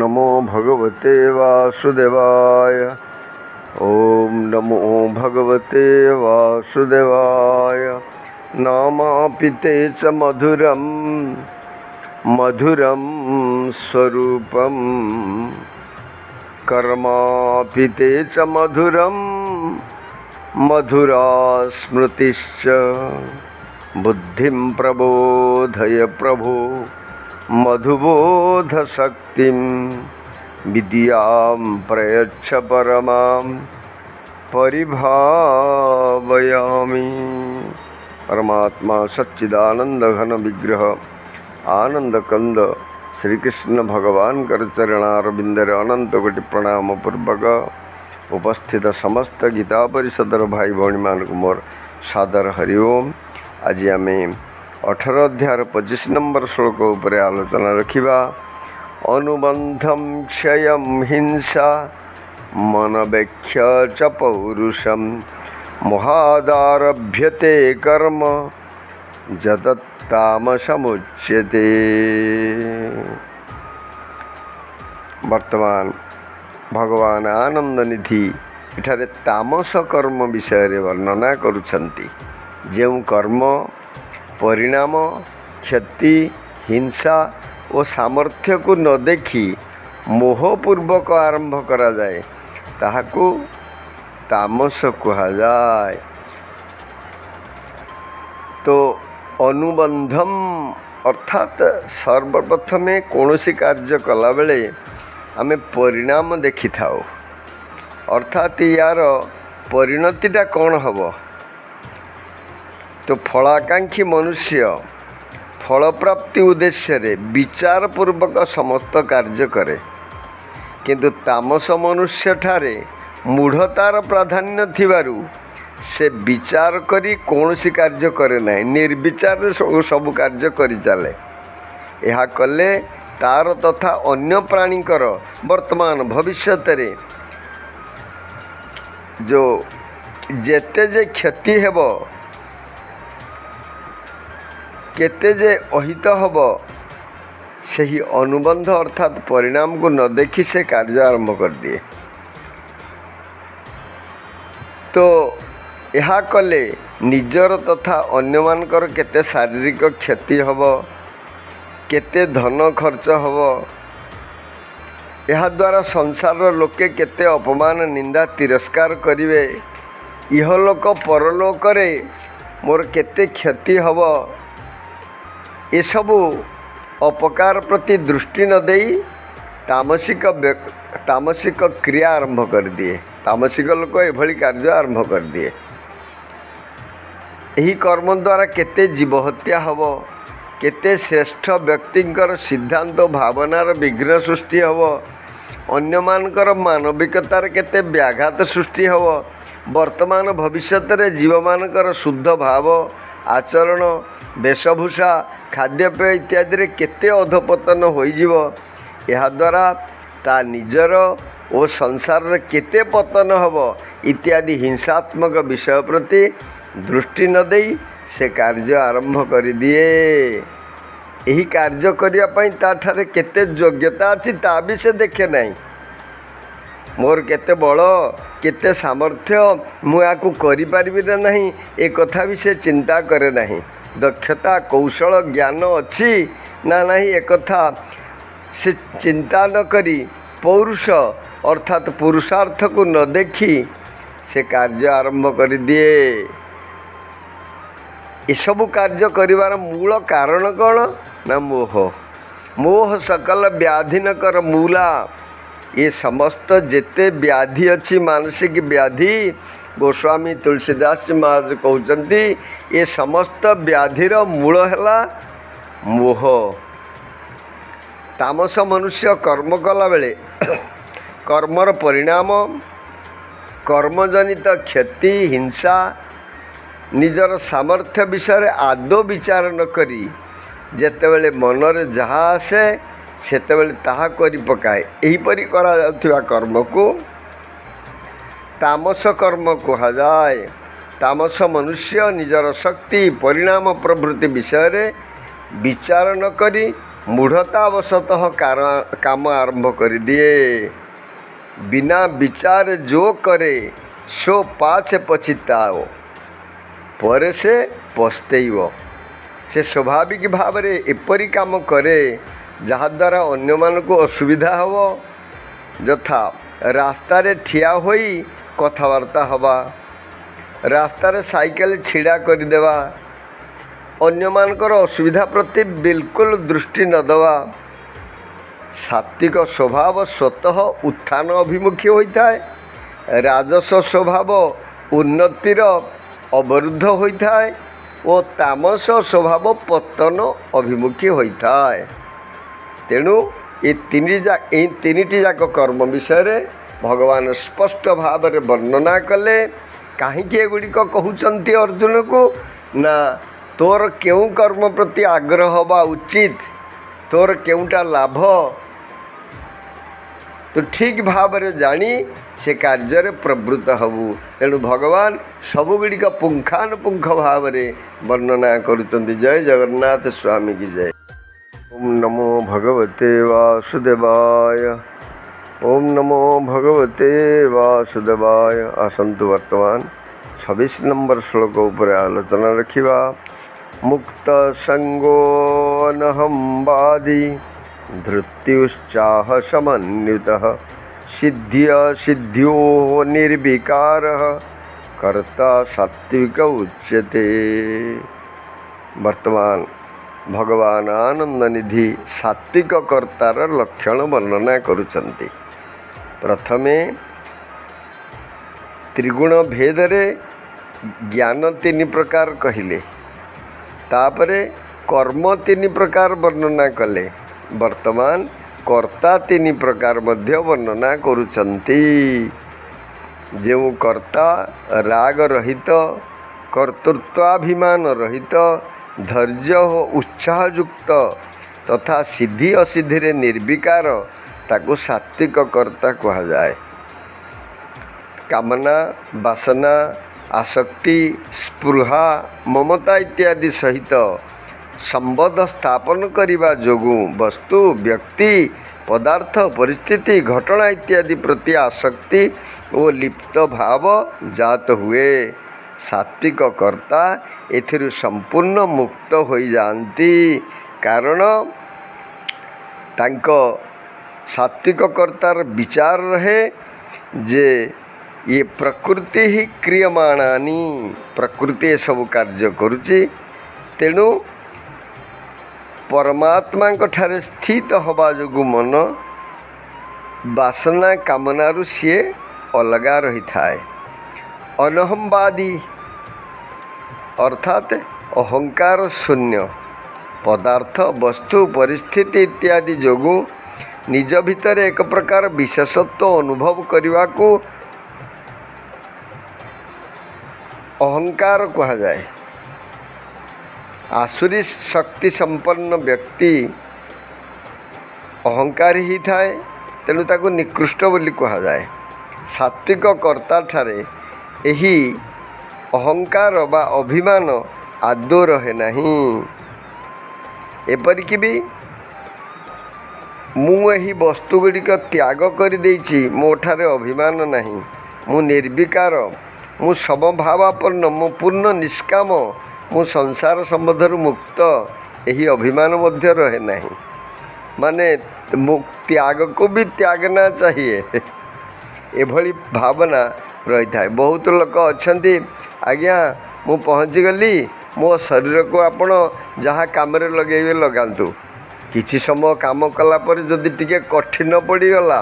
नमो भगवते वासुदेवाय। ओम नमो भगवते वासुदेवाय। नामापिते च मधुरं मधुरं स्वरूपं कर्मापिते च मधुरं मधुरा स्मृतिश्च। बुद्धिं प्रबोधय प्रभो मधुबोधशक्तिं विद्यां प्रयच्छ परमां परिभावयामि। परमात्मा सच्चिदानंद घन विग्रह आनंद कंद श्री कृष्ण भगवान कर चरणारविंदर अनंत कोटि प्रणाम पूर्वक उपस्थित समस्त गीता परिषदर भाई भौणी मानक मोर सादर हरिओम। आज आम 18 अध्याय 25 नंबर श्लोक उपर आलोचना रखिबा। अनुबंधम क्षयम हिंसा मनवेक्ष च पौरुषम मोहादारभ्यते कर्म जदत्तामसमुच्यते। वर्तमान भगवान आनंद निधि इठारे तामस कर्म विषय वर्णना करुछंती। जो कर्म परिणाम क्षति हिंसा और सामर्थ्य को न देखी मोहपूर्वक आरंभ करा जाए ताहाकू तामस कहा जाए। तो अनुबंधम अर्थात सर्वप्रथमे कौनसी कार्य कला बेले आमे परिणाम देखि थाओ, अर्थात यार परिणतिटा कौन हब। तो फलाकांक्षी मनुष्य फलप्राप्ति उद्देश्य रे विचार पूर्वक समस्त कार्य करे, किंतु तामस मनुष्य ठारे मूढ़तार प्राधान्य थिबारु से विचार करी कौनसी कार्य करे नहीं, निर्विचार सबु कार्य करि चले। यह कले तार तथा अन्य प्राणीकर वर्तमान भविष्यत रे जो जेते जे क्षति हेब केते जे अहित हब सही अनुबंध अर्थात परिणाम को न देखी से कार्य आरंभ कर दिए। तो यह कले निजर तथा अन्य मानकर केते शारीरिक क्षति हब केते धन खर्च हब। यह द्वारा संसार लोके केते अपमान निंदा तिरस्कार करिवे। इहलोक परलोक रे मोर केते क्षति हब। ये सबू अपकार प्रति दृष्टि न देई तामसिक क्रिया आरंभ कर दिए। तामसिक लोक एभली कार्य आरंभ कर दिए। यही कर्म द्वारा केते जीव हत्या हब, केते श्रेष्ठ व्यक्तिंकर सिद्धांत भावनार विघ्न सृष्टि हब, अन्य मानकर मानविकतार केते व्याघात सृष्टि हब। वर्तमान भविष्यत रे जीव मानकर शुद्ध भाव आचरण वेशभूषा खाद्यपेय इत्यादि रे केते अधपतन होई जीव। यह द्वारा ता निजर ओ संसार रे केते पतन हब इत्यादि हिंसात्मक विषय प्रति दृष्टि न देई से कार्य आरंभ कर दिए। यही कार्य करिया पई ता ठारे केते योग्यता अछि ता भी से देखे नहीं। मोर केते बल केते सामर्थ्य मु याकू करि पारिबि ना नहीं ए कथा भी से चिंता करे नहीं। दक्षता कौशल ज्ञान अच्छी ना नहीं एक कथा से चिंता न करी पौरुष अर्थात पुरुषार्थ को न देखी से कार्य आरंभ कर दिए। ये सब कार्य करिवार मूल कारण कौन ना मोह। मोह सकल व्याधि न कर मूला। ये समस्त जेते व्याधि अच्छी मानसिक व्याधि गोस्वामी तुलसीदास जी महाराज कहते ये समस्त व्याधिर मूल है मोह। तामस मनुष्य कर्म कला बेले कर्मर परिणाम कर्मजनित क्षति हिंसा निजर सामर्थ्य विषय आदौ विचार न करी जेतेबेले मनरे जहाँ आसे सेतेबेले ताहा करि पकाए। एहीपरि करा जाउथिबा कर्म को तामस कर्म कहा जाए। तामस मनुष्य निजर शक्ति परिणाम प्रभृति विषय रे विचार न करी मूढ़तावशतः काम आरंभ कर दिए। बिना विचार जो करे सो पाछे पछिताओ पर से पछतेइब। से स्वाभाविक भाव में एपरी काम करे जहाद्वारा अन्य मानक असुविधा हो। यथा रास्तार ठिया होई कथबार्ता हवा, रास्तार साइकेल छिड़ा करदेवा, अन्य मानकर असुविधा प्रति बिल्कुल दृष्टि न देवा। सात्विक स्वभाव स्वतः उत्थान अभिमुखी होता है। राजस स्वभाव उन्नतिर अवरुद्ध होता है और तामस स्वभाव पतन अभिमुखी होता है। तेणु ये तीनिटी जाक कर्म विषय भगवान स्पष्ट भाव में वर्णना कले। कहीं एगुड़िक कहते अर्जुन को ना तोर केउ कर्म प्रति आग्रह हवा उचित, तोर केउटा लाभ तो ठीक भाव में जानी से कार्य प्रवृत्त हबु। तेणु भगवान सबुगुड़िक पुंखानुपुंख भाव में वर्णना करुँच। जय जगन्नाथ स्वामी की जय। ओम नमो भगवते वासुदेवाय। ओम नमो भगवते वासुदेवाय। आसंतु वर्तमान 26 नंबर श्लोक उपर आलोचना रखिबा। मुक्त संगो अनहंवादी धृत्युश्चाह समन्वितः सिद्ध्य सिद्ध्यो निर्विकारः कर्ता सात्विक उच्यते। वर्तमान भगवान आनंद निधि सात्विक कर्तार लक्षण वर्णना करुचंती। प्रथमे त्रिगुण भेदरे ज्ञान 3 प्रकार कहिले, तापरे कर्म 3 प्रकार वर्णना कले। वर्तमान कर्ता 3 प्रकार मध्य वर्णना करुचंती। जो कर्ता राग रहित, कर्तृत्वाभिमान रहित, धैर्य हो उत्साहयुक्त तथा सिद्धि असिद्धि रे निर्विकार ताकू सात्विक कर्ता कहा जाए। कामना, वासना, आसक्ति, स्पृहा, ममता इत्यादि सहित संबंध स्थापन करिबा जोगु वस्तु, व्यक्ति, पदार्थ, परिस्थिति, घटना इत्यादि प्रति आसक्ति और लिप्त भाव जात हुए। सात्विक कर्ता एथिरु संपूर्ण मुक्त हो जाती। कारण तांको सात्विक कर्तार विचार रहे जे ये प्रकृति ही क्रियमाणानी, प्रकृति सब कार्य करुची। तेणु परमात्मा ठारे स्थित हवा जोगु मन वासना कामनारु सी अलगा रही थाए। अनहंवादी अर्थात अहंकार शून्य पदार्थ, वस्तु, परिस्थिति इत्यादि जोगु निज भितर एक प्रकार विशेषत्व अनुभव करने को अहंकार कहा जाए। आसुरी शक्ति संपन्न व्यक्ति अहंकारी ही थाए, तेणु ताको निकृष्ट बोली कहा जाए। सात्विक कर्ता ठारे एही अहंकार बा अभिमान आदौ रहे नहीं। एपरिक भी मुही वस्तु गुड़िक त्याग कर देछि, मो ठारे अभिमान नहीं, मु निर्विकार, मु समभावापन्न, मु पूर्ण निष्काम, मु संसार संबंधर मुक्त, यही अभिमान मध्य रहे नहीं। माने त्याग को भी त्यागना चाहिए एभली भावना रही था। बहुत लोक अच्छा आज्ञा मु पहुँची गली, मो शरीर को आपण जहाँ काम लगे लगातु। किछि समय काम कलापर जदि टिके कठिन पड़गला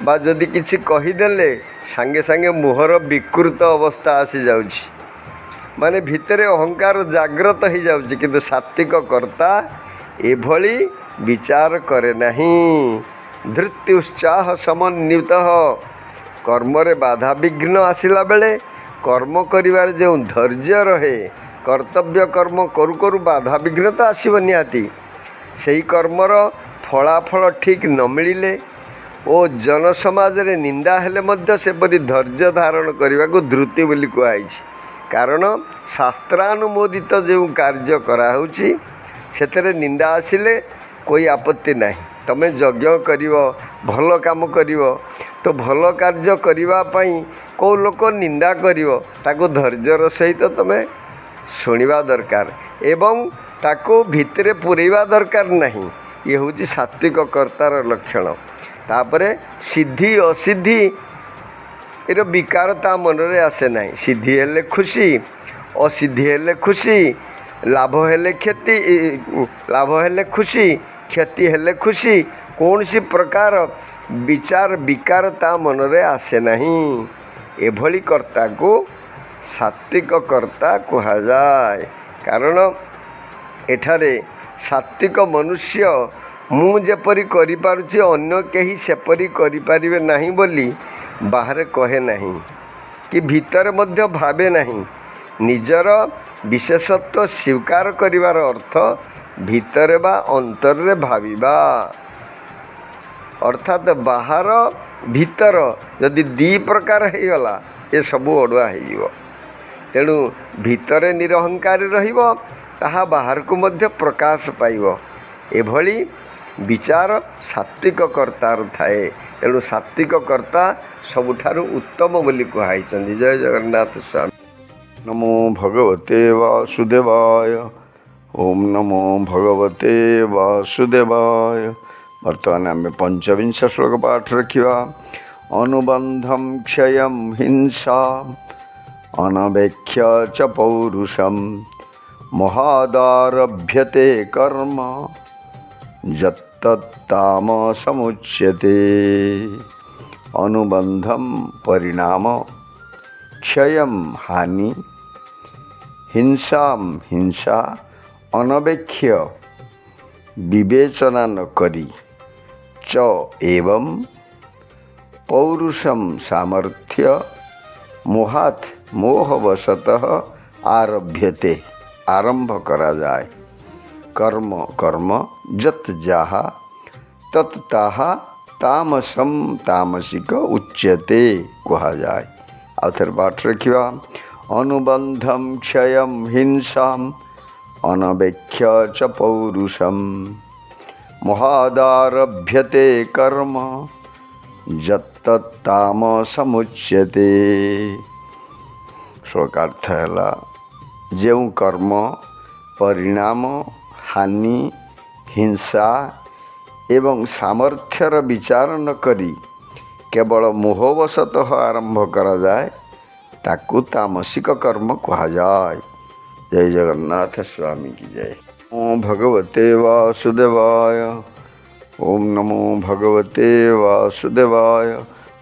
बा जदि किछि कहीदेले सांगे सांगे मुहर विकृत अवस्था आसी जाउछि, माने भितरे अहंकार जागृत हो जाउछि। किंतु सात्विक कर्ता एभली विचार करे नहीं। धृति उत्साह समन्वित कर्म रे बाधा विघ्न आसिला बेले कर्म करिवार जो धैर्य रहे, कर्तव्य कर्म करू करू बाधा विघ्न तो आसब निहाती। सही कर्मर फलाफल ठीक न मिले और जन समाज रे निंदा हेले मध्य सेपरि धैर्य धारण करने को धृति बोली कहुई। कारण शास्त्रानुमोदित जो कार्य कराऊँची सेतरे निंदा आसिले कोई आपत्ति नहीं। तमे यज्ञ करिव भल काम करिव तो भल कार्य करिवा पई को लोक निंदा करिव ताको धैर्यर सहित तमे शुणिबा दरकार एवं ताको भितरे पुरेवा दरकार नहीं। ये हूँ सात्विक कर्तार लक्षण। तापरे सिद्धि असिद्धि एरो विकार ता मनरे आसे नहीं। सिद्धि हेले खुशी असिद्धि हेले खुशी लाभ हेले क्षति लाभ हेले खुशी क्षति हेले खुशी कौन सी प्रकार विचार विकार ता मनरे आसे नहीं। एभली कर्ता को सात्विक कर्ता कहा जाए। कारण एठारे सात्विक मनुष्य मु जेपरी करि पारुछि अन्य केही सेपरी करि पारिबे नहीं बोली बाहर कहे नहीं कि भीतर मध्य भावे नहीं। निजर विशेषत्व स्वीकार करिवार अर्थ भीतर बा अंतर रे भाविबा अर्थात बाहर भीतर यदि दी प्रकार हो गला ये सबू अड़ुआ हो। तेणु भीतर निरहंकारी रहिबो ताहा बाहर को मध्य प्रकाश पाइबो। एभली विचार सात्विक कर्तार थाए। तेणु सात्विक कर्ता सबुठारु उत्तम बोली कहाइछन्ति। जय जगन्नाथ स्वामी। नमो भगवते वासुदेवाय। ओम नमो भगवते वासुदेवाय। वर्तमान आम पंचविंश श्लोक पाठ रखा। अनुबंधम क्षयम हिंसा अनवेक्ष्य च पौरुषम महादारभ्यते कर्म यत्तत्तामसमुच्यते। अनुबंधम परिणाम क्षयम हानि हिंसा हिंसा अनवेक्ष्य विवेचना न करी च एवं पौरुषम सामर्थ्य मोहात मोहवशतः आरभ्यते आरंभ करा जाए। कर्म कर्म जत जाहा तत ताहा तामसम तामसिक उच्यते कहा जाए। आउ थे पाठ रखा। अनुबंधम क्षयम हिंसा अनवेक्ष्य च पौरुषम महादारभ्यते कर्म यत्तत्तामसमुच्यते। श्लोकार्थ है जो कर्म परिणाम हानि हिंसा एवं सामर्थ्यर विचार न करी केवल मोहवशतः आरंभ करा जाए ताकू तामसिक कर्म कहा जाए। जय जगन्नाथ स्वामी की जय। ओम भगवते वासुदेवाय। ओम नमो भगवते वासुदेवाय।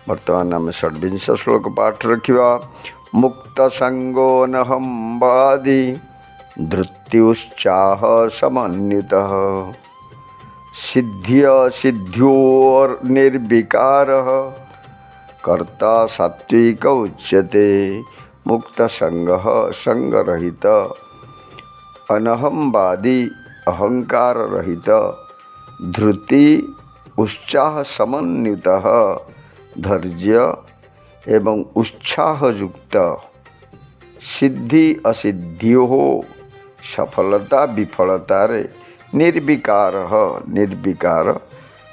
वर्तमान आम षड्विंश श्लोक पाठ रखा। मुक्त संगो नहम वादी धृत्युश्चाह समन्वितः सिद्ध्य सिद्ध्योर निर्विकारः कर्ता सात्विक उच्यते। मुक्त संगः संगरहित अनहमवादी अहंकार रहित धृति उत्साह समन्वितः धैर्य एवं उत्साह युक्त सिद्धि असिद्धियों सफलता विफलता रे निर्विकार निर्विकार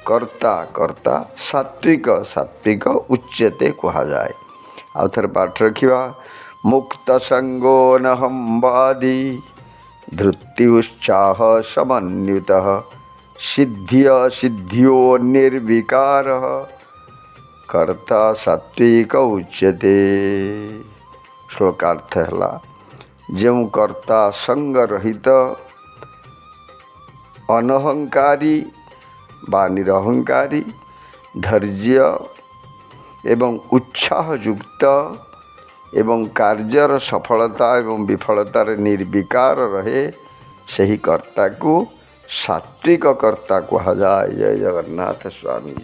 कर्ता कर्ता सात्विक सात्विक उच्यते कहा जाए। आउ थे पाठ रखा। मुक्त संगो नहम वादी धृति उत्साह समन्वितः सिद्ध्य सिद्ध्यो निर्विकार कर्ता सात्विक उच्यते। श्लोकार्थ है जो कर्ता संग रहित अनहंकारी बा निरहंकारी धैर्य एवं उत्साह युक्त एवं कार्यर सफलता एवं विफलता निर्विकार रहे सही कर्ता को सात्विक कर्ता कहा जाए। जय जगन्नाथ स्वामी।